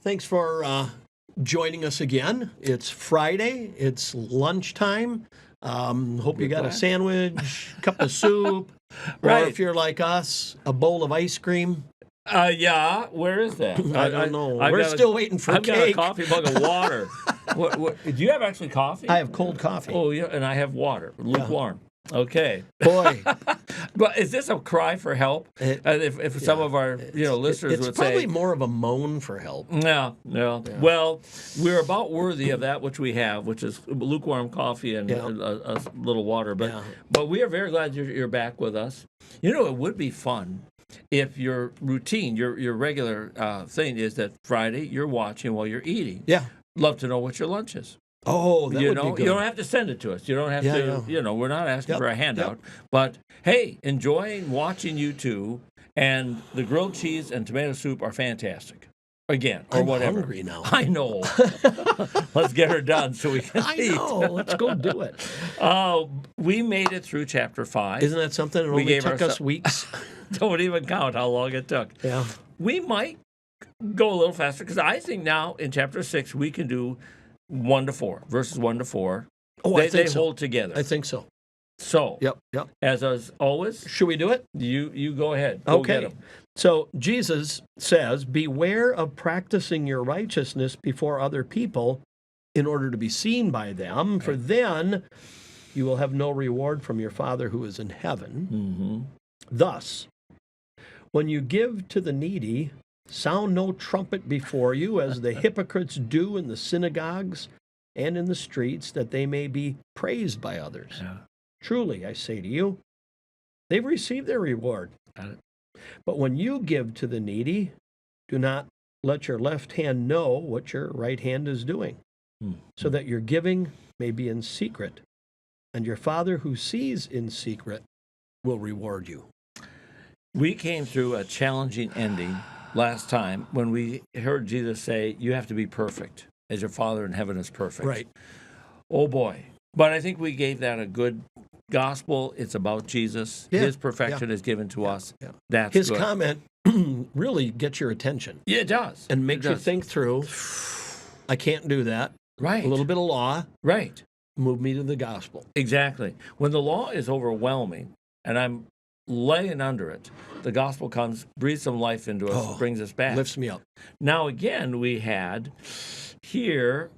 Thanks for joining us again. It's Friday. It's lunchtime. Hope you got a sandwich, cup of soup, Right. or if you're like us, a bowl of ice cream. Yeah, where is that? I don't know. I've We're got still waiting for I've cake. got a coffee mug of water. What, do you have actually coffee? I have cold coffee. Oh, yeah, and I have water, lukewarm. Okay. Boy, But is this a cry for help? If some of our listeners it's would probably say, more of a moan for help. no. Well, we're about worthy of that which we have, which is lukewarm coffee and a little water. But we are very glad you're back with us. You know, it would be fun if your routine, your regular thing is that Friday you're watching while you're eating. Yeah. Love to know what your lunch is. Oh, that would be good. You don't have to send it to us. You don't have to. Yeah. We're not asking for a handout. But hey, enjoying watching you two, and the grilled cheese and tomato soup are fantastic. Again, or I'm whatever. hungry now. I know. Let's get her done so we can eat. I know. Let's go do it. We made it through chapter 5. Isn't that something? It only took us weeks. Don't even count how long it took. Yeah. We might go a little faster because I think now in chapter 6 we can do 1 to 4, verses 1 to 4. Oh, they I think so. hold together. I think so. So, Yep. as always, Should we do it? you go ahead. Go get Okay. 'em. So Jesus says, beware of practicing your righteousness before other people in order to be seen by them, for then you will have no reward from your Father who is in heaven. Mm-hmm. Thus, when you give to the needy, sound no trumpet before you, as the hypocrites do in the synagogues and in the streets, that they may be praised by others. Yeah. Truly, I say to you, they've received their reward. Got it. But when you give to the needy, do not let your left hand know what your right hand is doing, so that your giving may be in secret, and your Father who sees in secret will reward you. We came through a challenging ending last time when we heard Jesus say, you have to be perfect as your Father in heaven is perfect. Right. Oh, boy. But I think we gave that a good gospel. It's about Jesus. Yeah. His perfection is given to us. Yeah. That's His good. comment really gets your attention Yeah, it does. and makes It you does. think through, I can't do that. Right. A little bit of law, Right. move me to the gospel. Exactly. When the law is overwhelming and I'm laying under it, the gospel comes, breathes some life into us, brings us back. Lifts me up. Now, again, we had here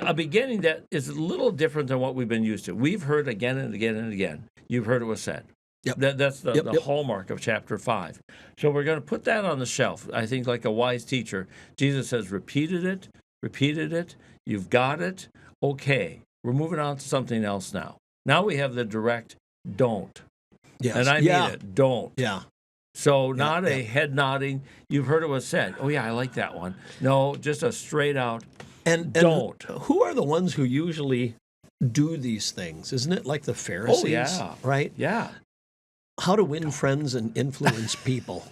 a beginning that is a little different than what we've been used to. We've heard again and again and again. You've heard it was said. Yep. That's the Yep. hallmark of chapter 5. So we're going to put that on the shelf. I think like a wise teacher, Jesus has repeated it. You've got it. Okay, we're moving on to something else now. Now we have the direct don't. Yes. And I mean it, don't. Yeah. So not a head nodding, you've heard it was said. Oh, yeah, I like that one. No, just a straight out And don't. Who are the ones who usually do these things? Isn't it like the Pharisees? Oh, yeah. Right? Yeah. How to win friends and influence people.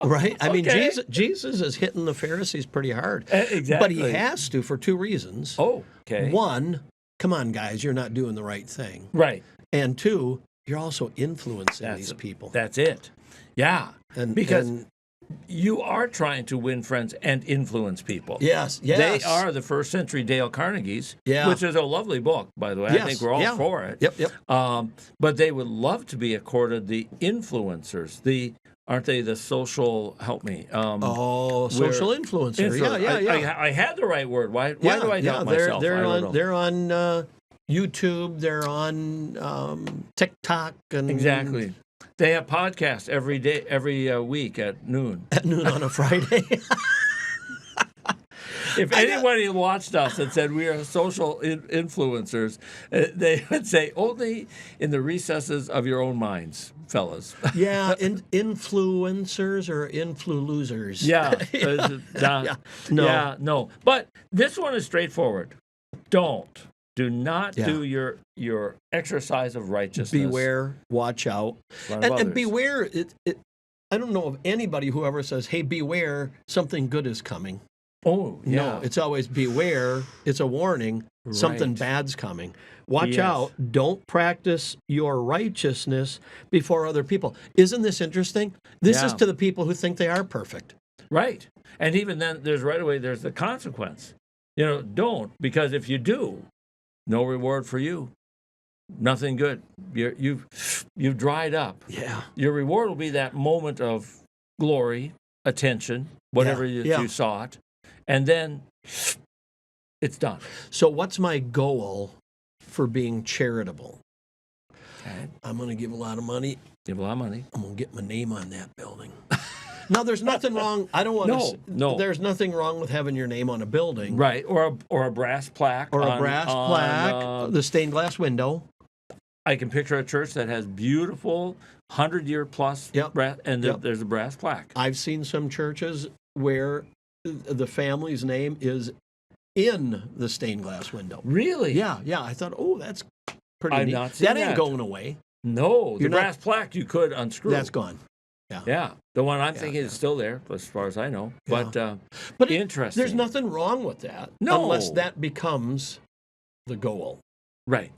Right? I mean, Okay. Jesus is hitting the Pharisees pretty hard. Exactly. But he has to for 2 reasons. Oh, okay. One, come on, guys, you're not doing the right thing. Right. And 2, you're also influencing these people. That's it. Yeah. And Because you are trying to win friends and influence people. yes. They are the first century Dale Carnegie's, Yeah. which is a lovely book, by the way. I Yes. think we're all Yeah. for it. Yep. But they would love to be accorded the influencers, aren't they the social, help me. Social influencer. Yeah. I had the right word. Why do I doubt myself? They're I don't on know. they're on YouTube. They're on TikTok and Exactly. They have podcasts every day, every week at noon. at noon on a Friday. If anybody watched us and said we are social influencers, they would say only in the recesses of your own minds, fellas. Yeah, influencers or influ-losers. Yeah. No. Yeah, no. But this one is straightforward. Do not Yeah. do your exercise of righteousness. Beware, watch out. Front of And others. beware, I don't know of anybody who ever says, hey, beware, something good is coming. Oh, yeah. No, it's always beware. It's a warning. Something Right. bad's coming. Watch Yes. out. Don't practice your righteousness before other people. Isn't this interesting? This is Yeah. to the people who think they are perfect. Right. And even then, there's the consequence. Don't, because if you do, no reward for you. Nothing good. You've dried up. Yeah. Your reward will be that moment of glory, attention, whatever you sought, and then it's done. So what's my goal for being charitable? Okay. I'm going to give a lot of money. Give a lot of money. I'm going to get my name on that building. Now, there's nothing wrong. I don't want to. No. There's nothing wrong with having your name on a building. Right. Or a brass plaque. Or a brass plaque. The stained glass window. I can picture a church that has beautiful 100-year plus brass, and there's a brass plaque. I've seen some churches where the family's name is in the stained glass window. Really? Yeah. I thought, that's pretty I've neat. not seen that ain't going away. No, the brass plaque you could unscrew. That's gone. Yeah. The one I'm thinking is still there, as far as I know. But interesting. There's nothing wrong with that. No. Unless that becomes the goal. Right.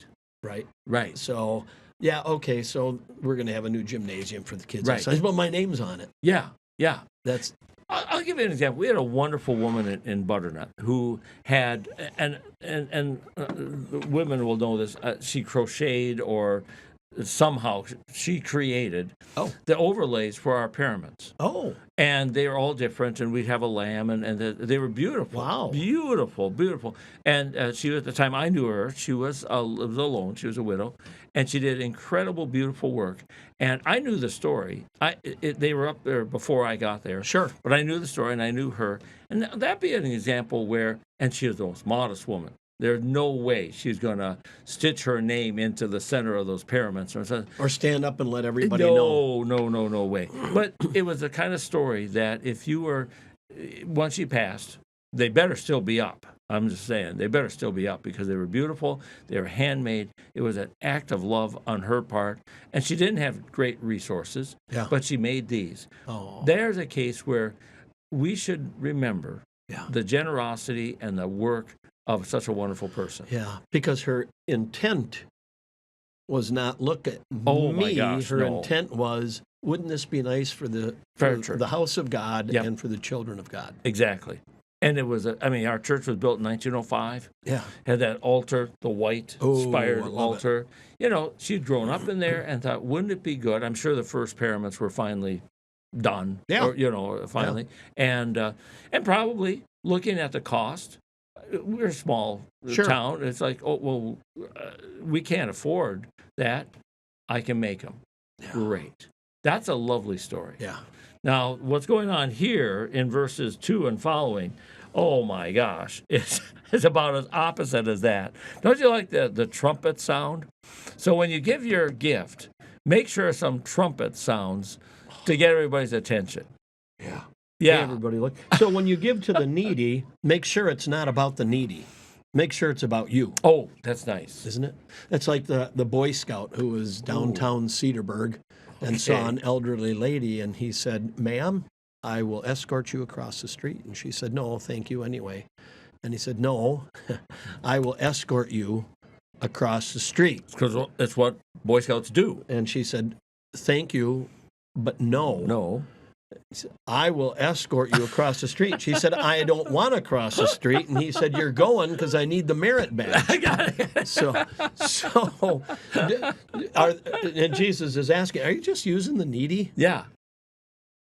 So, okay, so we're going to have a new gymnasium for the kids. Right. But my name's on it. Yeah. I'll give you an example. We had a wonderful woman in Butternut who had, and women will know this, she crocheted or somehow she created the overlays for our pyramids. Oh. And they were all different, and we'd have a lamb, and they were beautiful. Wow. Beautiful. And she, at the time I knew her, she was alone. She was a widow, and she did incredible, beautiful work. And I knew the story. They were up there before I got there. Sure. But I knew the story, and I knew her. And that'd be an example where, and she was the most modest woman. There's no way she's going to stitch her name into the center of those pyramids. Or stand up and let everybody know. No way. But it was the kind of story that if you were, once she passed, they better still be up. I'm just saying, they better still be up because they were beautiful. They were handmade. It was an act of love on her part. And she didn't have great resources, but she made these. Oh. There's a case where we should remember the generosity and the work of such a wonderful person. Yeah, because her intent was not look at me. My gosh, her intent was, wouldn't this be nice for the house of God and for the children of God? Exactly. And it was, our church was built in 1905. Yeah. Had that altar, the white spired altar. She'd grown up in there and thought, wouldn't it be good? I'm sure the first pyramids were finally done. Yeah. Or, finally. Yeah. And probably looking at the cost, we're a small town. It's like, we can't afford that. I can make them. Yeah. Great. That's a lovely story. Yeah. Now, what's going on here in verses 2 and following, oh my gosh, it's about as opposite as that. Don't you like the trumpet sound? So when you give your gift, make sure some trumpet sounds to get everybody's attention. Yeah. Yeah. Hey, everybody look. So when you give to the needy, make sure it's not about the needy. Make sure it's about you. Oh, that's nice. Isn't it? That's like the Boy Scout who was downtown Cedarburg and saw an elderly lady, and he said, "Ma'am, I will escort you across the street." And she said, "No, thank you anyway." And he said, "No, I will escort you across the street." Because that's what Boy Scouts do. And she said, "Thank you, but no." No. "I will escort you across the street." She said, "I don't want to cross the street." And he said, "You're going because I need the merit badge." I got it. And Jesus is asking, are you just using the needy? Yeah.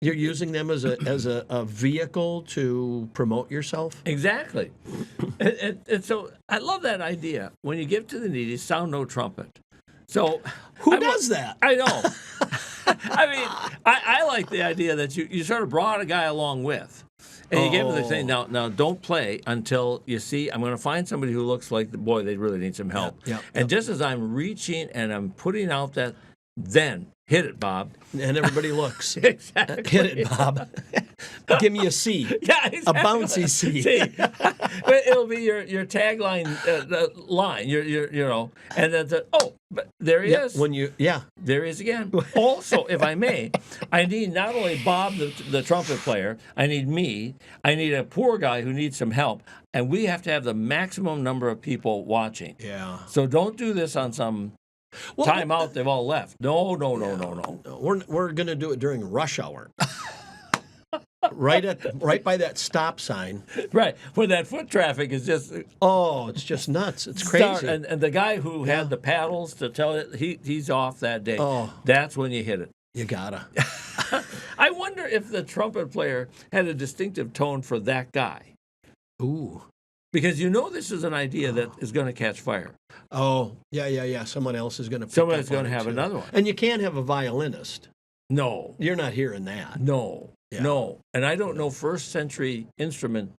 You're using them as a vehicle to promote yourself? Exactly. And so I love that idea. When you give to the needy, sound no trumpet. So who does that? I know. I like the idea that you sort of brought a guy along with. And you gave him the thing, now don't play until you see, I'm going to find somebody who looks like, boy, they really need some help. And just as I'm reaching and I'm putting out that, then hit it, Bob. And everybody looks. Exactly. Hit it, Bob. Give me a C. Yeah, exactly. A bouncy C. It'll be your tagline line. And then but there he is. There he is again. Also, if I may, I need not only Bob, the trumpet player. I need me. I need a poor guy who needs some help, and we have to have the maximum number of people watching. Yeah. So don't do this on some. Time out, they've all left. No. We're going to do it during rush hour. right by that stop sign. Right, where that foot traffic is just it's just nuts. It's crazy. and the guy who had the paddles to tell it he's off that day. Oh. That's when you hit it. You gotta. I wonder if the trumpet player had a distinctive tone for that guy. Ooh. Because this is an idea that is going to catch fire. Oh, yeah. Someone else is going to. Someone's going to have another one. And you can't have a violinist. No. You're not hearing that. No. Yeah. No. And I don't know first century instrument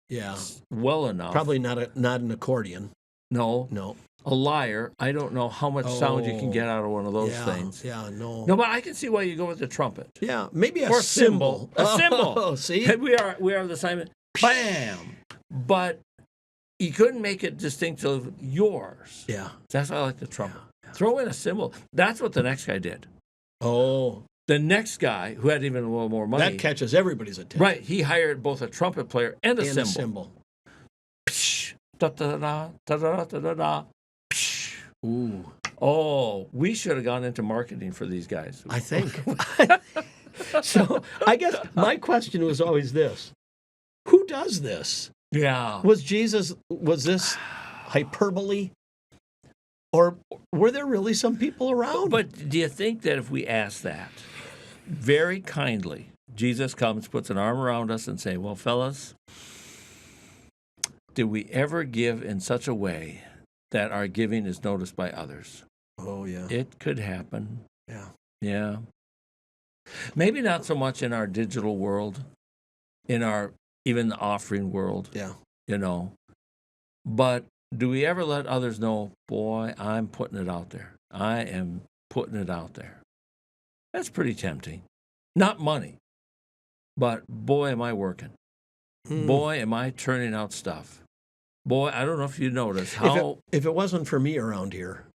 well enough. Probably not an accordion. No. A lyre. I don't know how much sound you can get out of one of those things. Yeah, no. No, but I can see why you go with the trumpet. Yeah, maybe a cymbal. A cymbal. Oh, see? We are the same. Bam! But you couldn't make it distinctive yours. Yeah. That's why I like the trumpet. Yeah. Throw in a cymbal. That's what the next guy did. Oh. The next guy, who had even a little more money. That catches everybody's attention. Right. He hired both a trumpet player and a cymbal. Psh, da-da-da-da, da-da-da-da-da, psh. Ooh. Oh, we should have gone into marketing for these guys. I think. So I guess my question was always this. Who does this? Yeah. Was this hyperbole? Or were there really some people around? But do you think that if we ask that very kindly, Jesus comes, puts an arm around us and say, well, fellas, did we ever give in such a way that our giving is noticed by others? Oh, yeah. It could happen. Yeah. Yeah. Maybe not so much in our digital world, in our even the offering world. Yeah. But do we ever let others know, boy, I'm putting it out there. I am putting it out there. That's pretty tempting. Not money, but boy, am I working. Boy, am I turning out stuff. Boy, I don't know if you notice how... If it wasn't for me around here,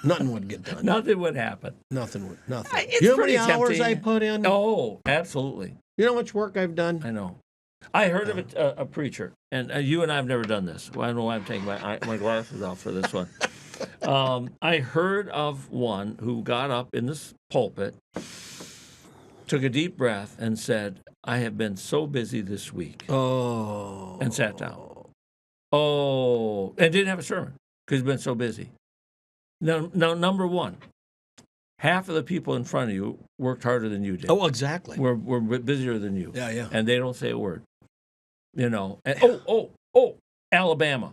nothing would get done. Nothing would happen. Nothing. It's you know how pretty many hours tempting. I put in? Oh, absolutely. You know how much work I've done? I know. I heard of a preacher, and you and I have never done this. Well, I don't know why I'm taking my glasses off for this one. I heard of one who got up in this pulpit, took a deep breath, and said, I have been so busy this week. Oh. And sat down. Oh. And didn't have a sermon because he's been so busy. Now, number one, half of the people in front of you worked harder than you did. Oh, exactly. We're busier than you. Yeah. And they don't say a word. And, Alabama.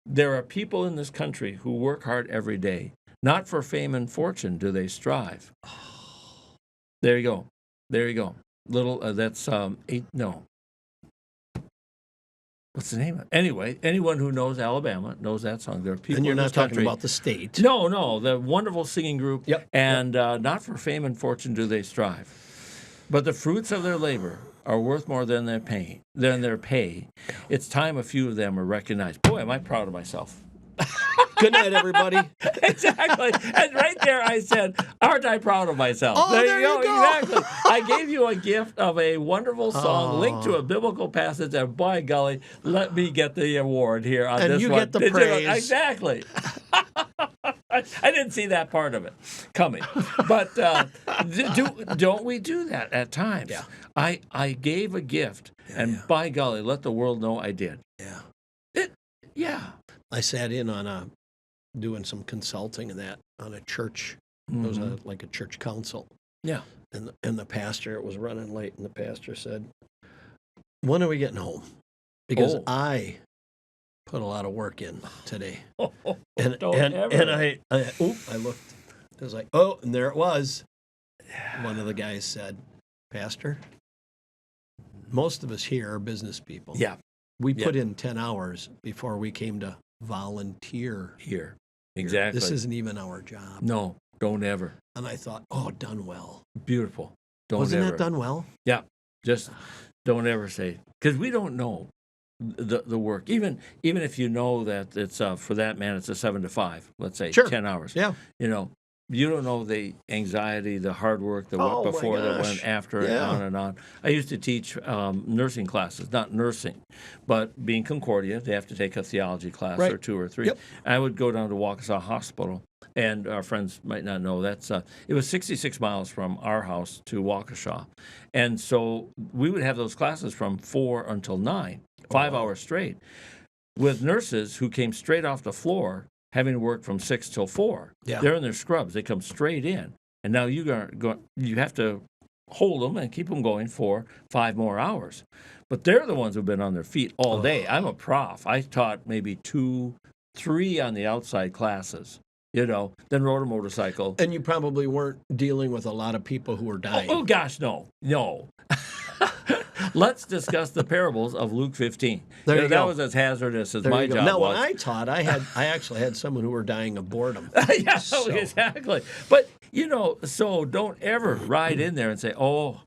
There are people in this country who work hard every day. Not for fame and fortune do they strive. There you go. That's what's the name of it? Anyway, anyone who knows Alabama knows that song. There are people and you're in not this talking country. about the state. No, the wonderful singing group. Yep. And not for fame and fortune do they strive, but the fruits of their labor are worth more than their pay. It's time a few of them are recognized. Boy, am I proud of myself. Good night, everybody. Exactly. And right there I said, aren't I proud of myself? Oh, there you go. Exactly. I gave you a gift of a wonderful song linked to a biblical passage, and by golly, let me get the award here on and this you one. Get the praise. Exactly. I didn't see that part of it coming. But don't we do that at times? Yeah. I gave a gift, and by golly, let the world know I did. Yeah. I sat in on doing some consulting and that on a church. It was like a church council. Yeah. And the pastor, it was running late, and the pastor said, when are we getting home? Because I put a lot of work in today. And I looked. I was like, and there it was. One of the guys said, Pastor, most of us here are business people. Yeah. We put in 10 hours before we came to volunteer here. Exactly. This isn't even our job. No, don't ever. And I thought, done well. Beautiful. Wasn't that done well? Yeah. Just don't ever say, because we don't know the work. Even if you know that it's for that man, it's a 7 to 5. Let's say 10 hours. Yeah. You don't know the anxiety, the hard work that went before, that went after, and on and on. I used to teach nursing classes, not nursing, but being Concordia, they have to take a theology class or 2 or 3. Yep. I would go down to Waukesha Hospital, And our friends might not know that's it was 66 miles from our house to Waukesha, and so we would have those classes from 4 until 9, 5 hours straight, with nurses who came straight off the floor, having to work from 6 till 4. Yeah. They're in their scrubs; they come straight in, and now you have to hold them and keep them going for 5 more hours. But they're the ones who've been on their feet all day. I'm a prof. I taught maybe 2, 3 on the outside classes, then rode a motorcycle. And you probably weren't dealing with a lot of people who were dying. Oh gosh, no. Let's discuss the parables of Luke 15. There you go. That was as hazardous as my job now, was. when I taught, I actually had someone who were dying of boredom. Yeah, exactly. But, so don't ever ride in there and say, oh,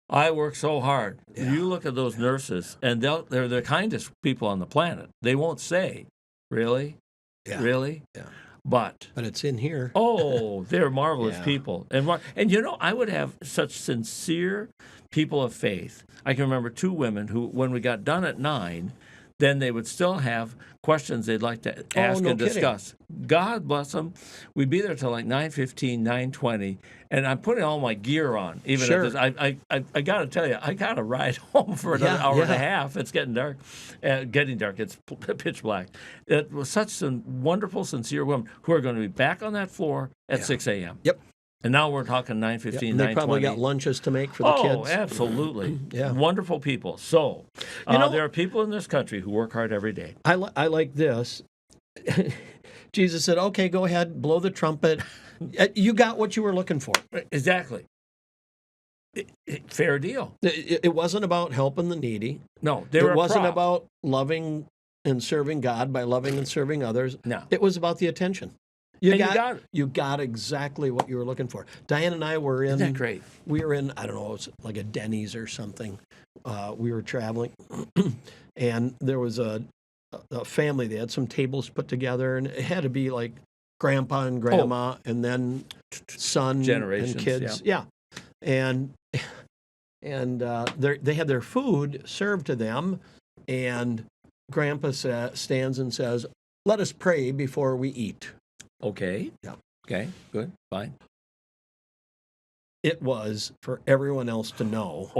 I work so hard. Yeah. You look at those nurses, and they're the kindest people on the planet. They won't say, really? Yeah. Really? Yeah. But it's in here. Oh, they're marvelous people. And I would have such sincere people of faith. I can remember 2 women who, when we got done at 9, then they would still have questions they'd like to ask and discuss. God bless them. We'd be there till like 9:15, 9:20, and I'm putting all my gear on. Even at this, I got to tell you, I got to ride home for another hour and a half. It's getting dark. It's pitch black. It was such some wonderful, sincere women who are going to be back on that floor at 6 a.m. Yep. And now we're talking 9:15, 9:20. They probably got lunches to make for the kids. Oh, absolutely. Yeah. Wonderful people. So there are people in this country who work hard every day. I like this. Jesus said, okay, go ahead, blow the trumpet. You got what you were looking for. Exactly. Fair deal. It wasn't about helping the needy. No, it wasn't about loving and serving God by loving and serving others. No. It was about the attention. You got exactly what you were looking for. Diane and I were in. Isn't that great? We were in, I don't know, it's like a Denny's or something. We were traveling, and there was a family. They had some tables put together, and it had to be like grandpa and grandma, and then son generations, and kids. Yeah. And they had their food served to them, and grandpa stands and says, "Let us pray before we eat." Okay. Yeah. Okay. Good. Fine. It was for everyone else to know.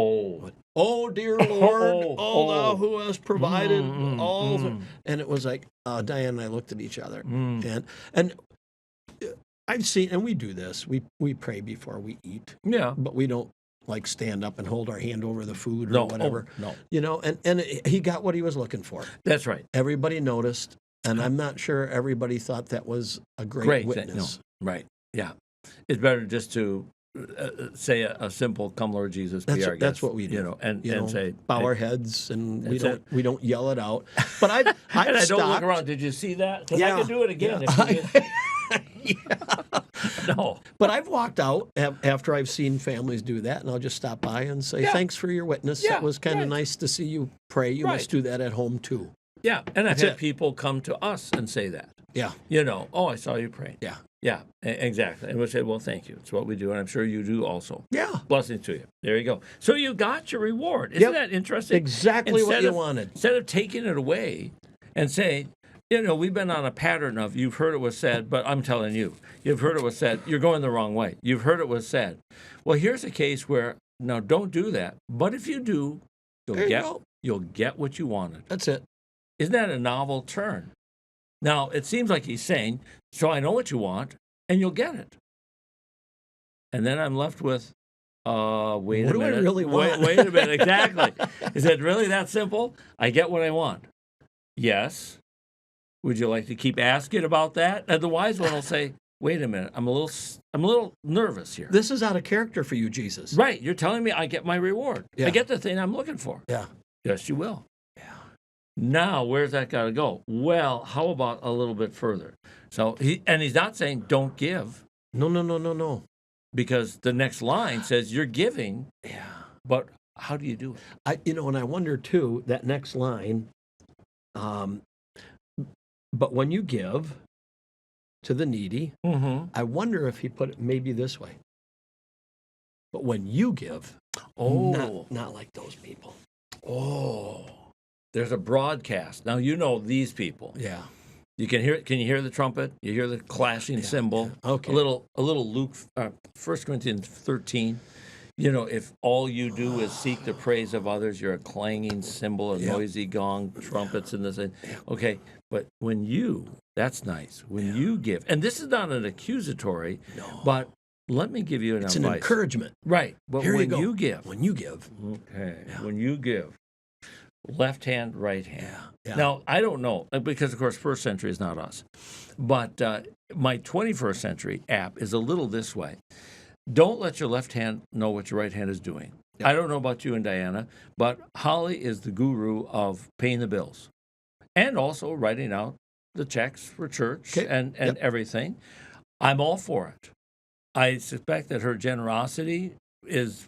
Oh, dear Lord, thou who hast provided all. And it was like, Diane and I looked at each other. And I've seen, and we do this, we pray before we eat. Yeah. But we don't like stand up and hold our hand over the food or whatever. No. And he got what he was looking for. That's right. Everybody noticed. And I'm not sure everybody thought that was a great witness. No. Right. Yeah. It's better just to say a simple "Come, Lord Jesus, be our guest." That's what we do. And say, bow our heads, and we don't yell it out. But I don't look around. Did you see that? Because I can do it again. No. But I've walked out after I've seen families do that, and I'll just stop by and say, "Thanks for your witness. It was kind of nice to see you pray. You must do that at home too." Yeah, and I've had people come to us and say that. Yeah. I saw you praying. Yeah. Yeah, exactly. And we say, well, thank you. It's what we do, and I'm sure you do also. Yeah. Blessings to you. There you go. So you got your reward. Isn't that interesting? Exactly what you wanted. Instead of taking it away and saying, we've been on a pattern of, you've heard it was said, but I'm telling you, you've heard it was said, you're going the wrong way. You've heard it was said. Well, here's a case where, no, don't do that. But if you do, you'll get what you wanted. That's it. Isn't that a novel turn? Now, it seems like he's saying, so I know what you want, and you'll get it. And then I'm left with, wait a minute. What do I really want? Wait a minute, exactly. Is it really that simple? I get what I want. Yes. Would you like to keep asking about that? And the wise one will say, wait a minute, I'm a little nervous here. This is out of character for you, Jesus. Right. You're telling me I get my reward. Yeah. I get the thing I'm looking for. Yeah. Yes, you will. Yeah. Now, where's that got to go? Well, how about a little bit further? So he's not saying don't give. No. Because the next line says you're giving. Yeah. But how do you do it? And I wonder too, that next line, but when you give to the needy, I wonder if he put it maybe this way. But when you give, not like those people. Oh, there's a broadcast. Now, these people. Yeah. You can hear it. Can you hear the trumpet? You hear the clashing cymbal. Yeah. Okay. A little Luke, 1 Corinthians 13. You know, if all you do is seek the praise of others, you're a clanging cymbal, a noisy gong, trumpets, and this. Okay, but that's nice. When you give, and this is not an accusatory, but let me give you an advice. It's an encouragement. Right, but when you give. When you give. Okay, when you give. Left hand, right hand. Yeah. Now, I don't know, because, of course, first century is not us. But my 21st century app is a little this way. Don't let your left hand know what your right hand is doing. Yep. I don't know about you and Diana, but Holly is the guru of paying the bills and also writing out the checks for church and everything. I'm all for it. I suspect that her generosity is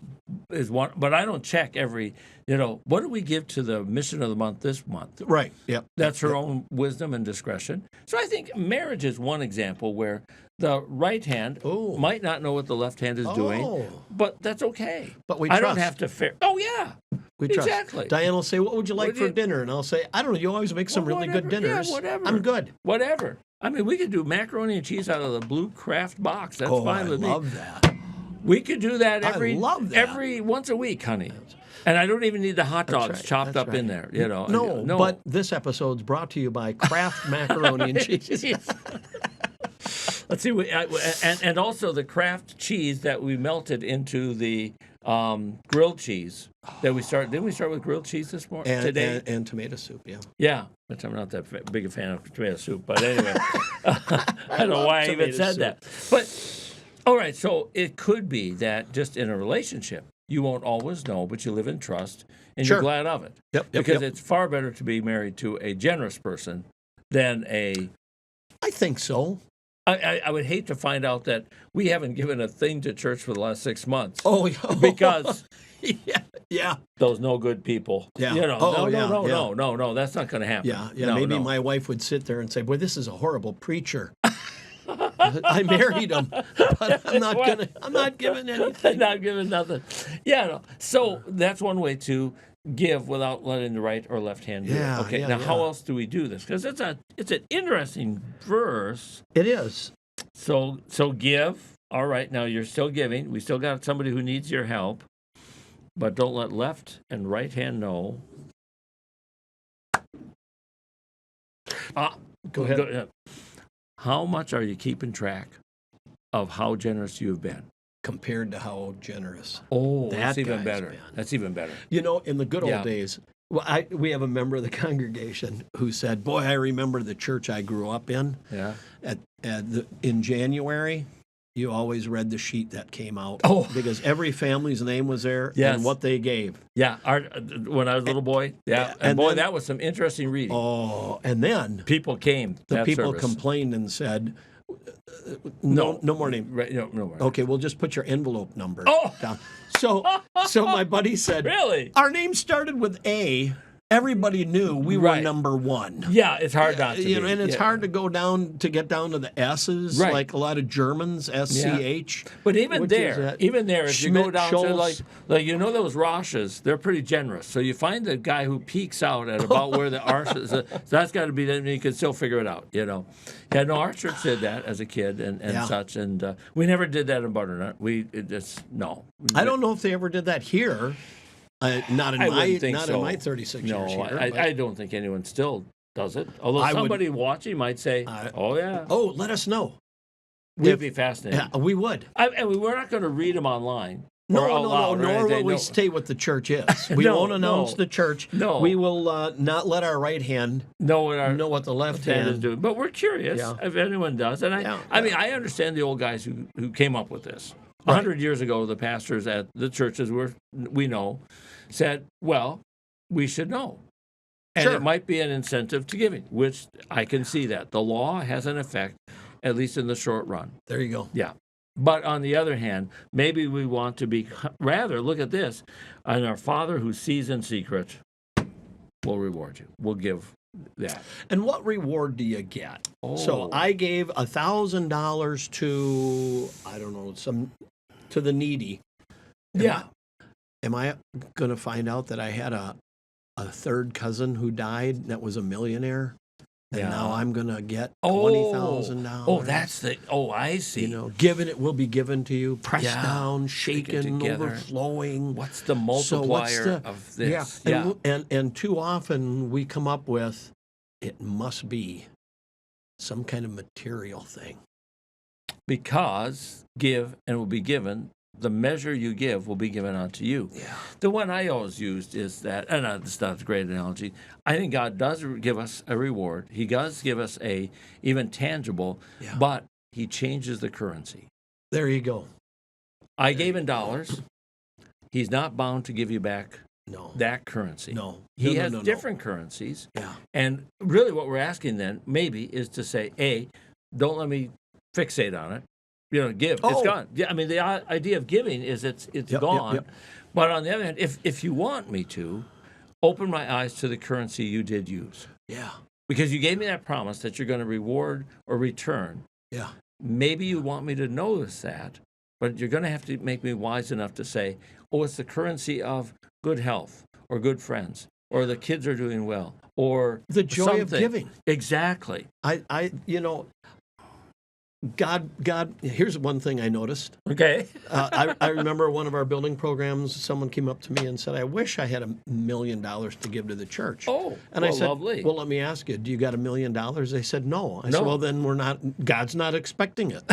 one, but I don't check every, what do we give to the mission of the month this month? Right. Yep. That's her own wisdom and discretion. So I think marriage is one example where the right hand might not know what the left hand is doing, but that's okay. But we I trust. don't have to Oh, yeah. We trust. Exactly. Diane will say, what would you like for dinner? And I'll say, I don't know. You always make some really good dinners. Yeah, whatever. I'm good. Whatever. I mean, we could do macaroni and cheese out of the blue Kraft box. That's fine with me. I love that. We could do that every once a week, honey. And I don't even need the hot dogs chopped up in there. No, but this episode's brought to you by Kraft macaroni and cheese. Let's see, and also the Kraft cheese that we melted into the grilled cheese that we started. Didn't we start with grilled cheese this morning today? And tomato soup, yeah. Yeah, which I'm not that big a fan of tomato soup, but anyway, I don't know why I even said that. But all right, so it could be that just in a relationship, you won't always know, but you live in trust and you're glad of it. Because it's far better to be married to a generous person than a. I think so. I would hate to find out that we haven't given a thing to church for the last 6 months. Because those no good people. Yeah. No, that's not going to happen. Yeah. Maybe my wife would sit there and say, "Boy, this is a horrible preacher." I married him, but I'm not giving anything. Not giving nothing. Yeah. No. So that's one way to give without letting the right or left hand do it. Okay. Now, how else do we do this? Because it's an interesting verse. It is. So give. All right. Now you're still giving. We still got somebody who needs your help, but don't let left and right hand know. Go ahead. How much are you keeping track of how generous you've been? Compared to how generous. That's even better. That's even better. In the good old days, we have a member of the congregation who said, "Boy, I remember the church I grew up in. Yeah. In January, you always read the sheet that came out because every family's name was there and what they gave. Yeah, when I was a little boy, and boy, that was some interesting reading. And then people came. The people complained and said, no more name. Right, no more. Okay, we'll just put your envelope number down. So my buddy said, really? Our name started with A. Everybody knew we were number one. Yeah, it's hard not to be. And it's hard to get down to the S's, like a lot of Germans, SCH. But even there, if you go down Schultz, to like those Roshes, they're pretty generous. So you find the guy who peaks out at about where the R is. So that's got to be, then you can still figure it out, Yeah, no, our church did that as a kid and such, and we never did that in Butternut. I don't know if they ever did that here. Not in my 36 years here. I don't think anyone still does it. Although somebody watching might say, let us know. We'd be fascinated. Yeah, we would. We're not going to read them online. No, nor will we stay what the church is. We won't announce the church. No. We will not let our right hand know what the left hand is doing. But we're curious if anyone does. And I understand the old guys who came up with this. 100 years ago, the pastors at the churches we know said, well, we should know. And it might be an incentive to giving, which I can see that. The law has an effect, at least in the short run. There you go. Yeah. But on the other hand, maybe we want to be, rather, look at this, and our Father who sees in secret will reward you. We'll give that. And what reward do you get? So I gave $1,000 to the needy. Am I going to find out that I had a third cousin who died that was a millionaire? and now I'm going to get Oh, $20,000. oh, that's the. Oh, I see. Given it will be given to you, pressed down, shaken, overflowing. What's the multiplier of this? Yeah, and too often we come up with it must be some kind of material thing. Because give and will be given. The measure you give will be given unto you. Yeah. The one I always used is that, and it's not a great analogy, I think God does give us a reward. He does give us a even tangible, but he changes the currency. There you go. I gave in dollars. He's not bound to give you back that currency. He has different currencies. Yeah. And really what we're asking then maybe is to say, A, don't let me fixate on it. Give. It's gone. Yeah, I mean, the idea of giving is it's gone. Yep. But on the other hand, if you want me to, open my eyes to the currency you did use. Yeah. Because you gave me that promise that you're going to reward or return. Yeah. Maybe you want me to notice that, but you're going to have to make me wise enough to say, oh, it's the currency of good health or good friends or the kids are doing well or the joy something. Of giving. Exactly. God, here's one thing I noticed. Okay. I remember one of our building programs, someone came up to me and said, I wish I had $1 million to give to the church. Oh, and I said, lovely. Well, let me ask you, do you got $1 million? They said, no. I said, well, then God's not expecting it.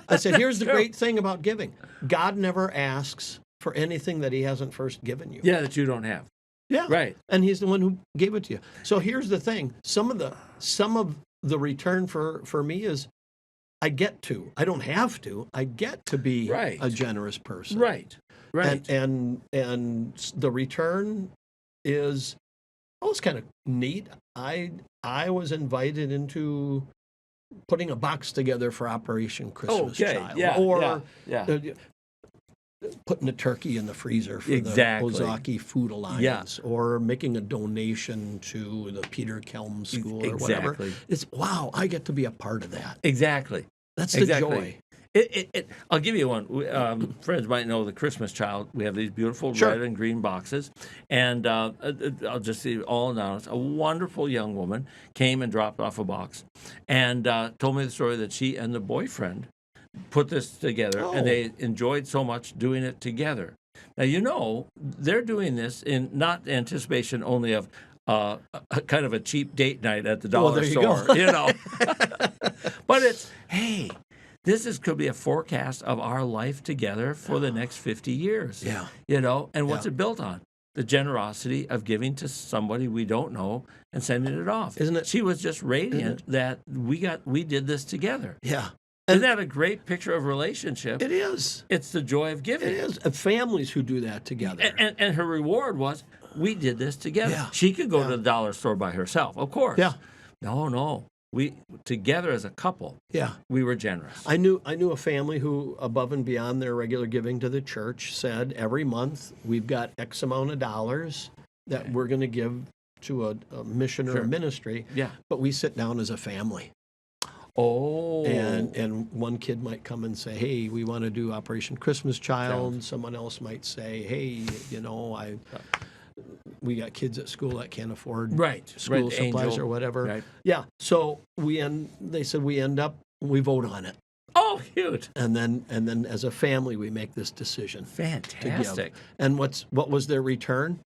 I said, here's the great thing about giving. God never asks for anything that he hasn't first given you. Yeah, that you don't have. Yeah. Right. And he's the one who gave it to you. So here's the thing. Some of the return for me is I don't have to. I get to be a generous person. Right. And the return is it's kind of neat. I was invited into putting a box together for Operation Christmas Child. Putting a turkey in the freezer for the Ozaki Food Alliance, or making a donation to the Peter Kelm School or whatever. It's I get to be a part of that. Exactly. That's the joy. I'll give you one. Friends might know the Christmas Child. We have these beautiful red and green boxes. And I'll just see all announced. A wonderful young woman came and dropped off a box and told me the story that she and the boyfriend put this together and they enjoyed so much doing it together. Now, they're doing this in not anticipation only of a kind of a cheap date night at the dollar store, But it's, hey, this could be a forecast of our life together for the next 50 years. Yeah. And what's it built on? The generosity of giving to somebody we don't know and sending it off. Isn't it? She was just radiant that we did this together. Yeah. Isn't that a great picture of relationship? It is. It's the joy of giving. It is. Families who do that together. And her reward was, we did this together. Yeah. She could go to the dollar store by herself, of course. Yeah. No. We together as a couple. Yeah. We were generous. I knew a family who, above and beyond their regular giving to the church, said every month we've got X amount of dollars that we're going to give to a mission or a ministry. Yeah. But we sit down as a family. Oh. And one kid might come and say, hey, we want to do Operation Christmas Child. Someone else might say, hey, we got kids at school that can't afford school supplies or whatever. Right. Yeah. So they said we vote on it. Oh, cute. And then as a family we make this decision. Fantastic. To give. And what was their return?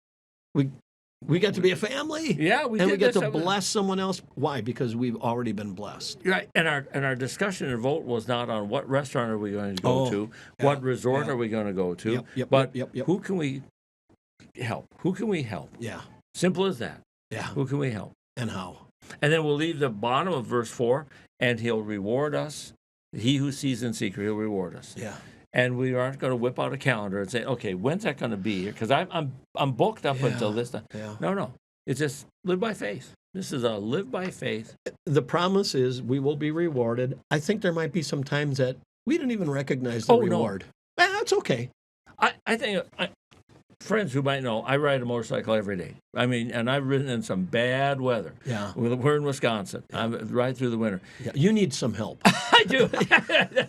We got to be a family. Yeah, we and we get to bless someone else. Why? Because we've already been blessed. Right. And our discussion and vote was not on what restaurant are we going to go to, what resort are we going to go to, but who can we help? Who can we help? Yeah. Simple as that. Yeah. Who can we help? And how? And then we'll leave the bottom of verse 4, and he'll reward us. He who sees in secret, he'll reward us. Yeah. And we aren't going to whip out a calendar and say, okay, when's that going to be here? Because I'm booked up until this time. Yeah. No. It's just live by faith. This is a live by faith. The promise is we will be rewarded. I think there might be some times that we didn't even recognize the reward. No. That's okay. I think, friends who might know, I ride a motorcycle every day. I mean, and I've ridden in some bad weather. Yeah. We're in Wisconsin. Yeah. I'm right through the winter. Yeah. You need some help. I do.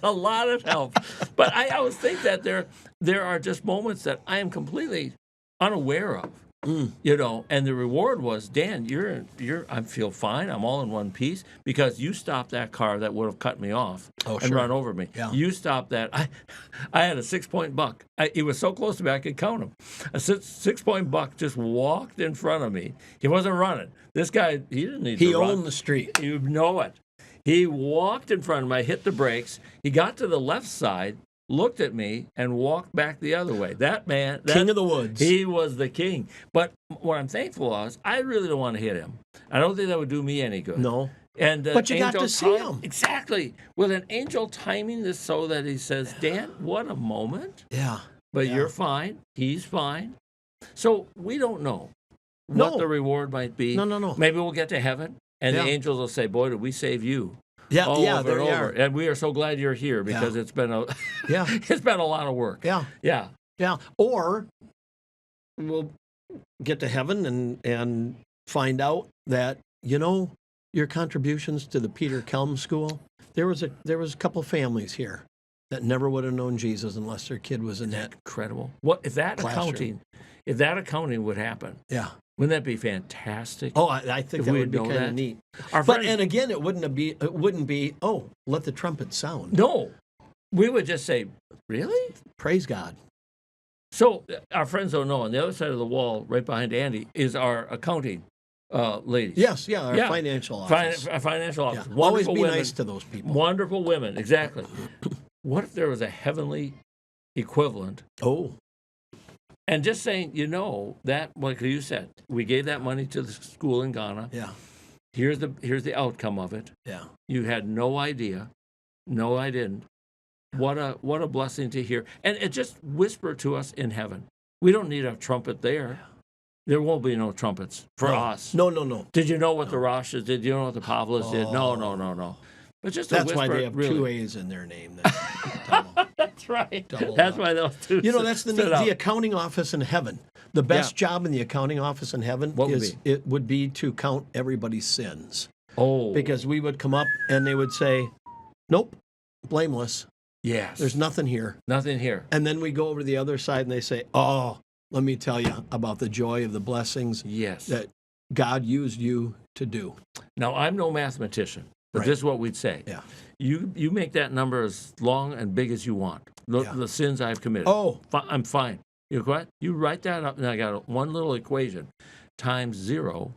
A lot of help. But I always think that there are just moments that I am completely unaware of. You know, and the reward was, Dan, I feel fine. I'm all in one piece because you stopped that car that would have cut me off and run over me. Yeah. You stopped that. I had a 6-point buck. He was so close to me I could count him. A 6-point buck just walked in front of me. He wasn't running. This guy, he didn't need to run. He owned the street. You know it. He walked in front of me. I hit the brakes. He got to the left side, looked at me, and walked back the other way. That man, King of the woods. He was the king. But what I'm thankful was, I really don't want to hit him. I don't think that would do me any good. No. And but you got to see him. Exactly. With an angel timing this so that he says, Dan, what a moment. Yeah. But you're fine. He's fine. So we don't know what the reward might be. No. Maybe we'll get to heaven, and the angels will say, boy, did we save you. Yeah, over and over. And we are so glad you're here because it's been a it's been a lot of work. Yeah. Or we'll get to heaven and find out that, you know, your contributions to the Peter Kelm School, there was a couple families here that never would have known Jesus unless their kid was in that incredible. What if that classroom. if that accounting would happen? Yeah. Wouldn't that be fantastic? Oh, I think that would be kind of neat. And again, it wouldn't be, oh, let the trumpet sound. No. We would just say, really? Praise God. So our friends don't know, on the other side of the wall, right behind Andy, is our accounting ladies. Yes, our financial office. Financial office. Yeah. Always be nice to those people. Wonderful women, exactly. What if there was a heavenly equivalent? Oh. And just saying, you know, that, like you said, we gave that money to the school in Ghana. Yeah. Here's the outcome of it. Yeah. You had no idea. No, I didn't. What a blessing to hear. And it just whispered to us in heaven. We don't need a trumpet there. There won't be no trumpets for us. No. Did you know what the Roshas did? Do you know what the Pavlas did? No. But just that's whisper, why they have really. 2 A's in their name. That's right. That's why those two. You know, that's the accounting office in heaven. The best job in the accounting office in heaven would be to count everybody's sins. Oh. Because we would come up and they would say, nope, blameless. Yes. There's nothing here. Nothing here. And then we go over to the other side and they say, oh, let me tell you about the joy of the blessings that God used you to do. Now, I'm no mathematician, but this is what we'd say. Yeah. You make that number as long and big as you want. The sins I've committed. Oh. I'm fine. You know what? You write that up, and I got one little equation times 0,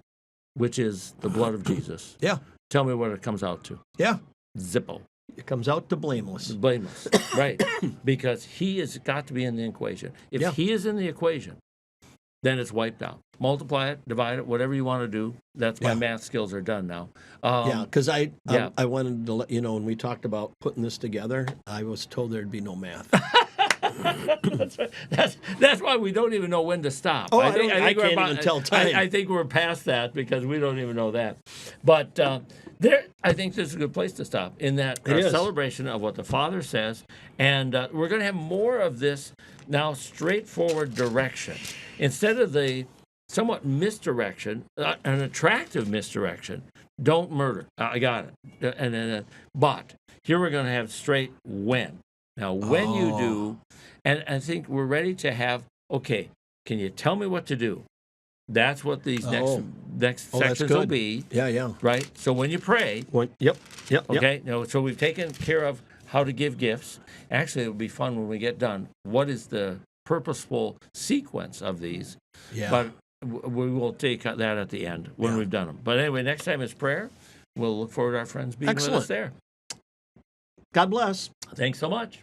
which is the blood of Jesus. Yeah. Tell me what it comes out to. Yeah. Zippo. It comes out to blameless. Blameless, right. Because he has got to be in the equation. If he is in the equation, then it's wiped out. Multiply it, divide it, whatever you want to do. That's my math skills are done now. Because I wanted to let you know, when we talked about putting this together, I was told there'd be no math. That's why we don't even know when to stop. Oh, I can't even tell time. I think we're past that because we don't even know that. But I think this is a good place to stop in that celebration of what the Father says. And we're going to have more of this now straightforward direction. Instead of the somewhat misdirection, an attractive misdirection, don't murder. I got it. But here we're going to have straight when. Now, when you do, and I think we're ready to have, okay, can you tell me what to do? That's what these next sections will be. Yeah. Right? So when you pray. Yep. Okay? Now, so we've taken care of how to give gifts. Actually, it'll be fun when we get done. What is the purposeful sequence of these? Yeah. But we will take that at the end when we've done them. But anyway, next time is prayer. We'll look forward to our friends being with us there. God bless. Thanks so much.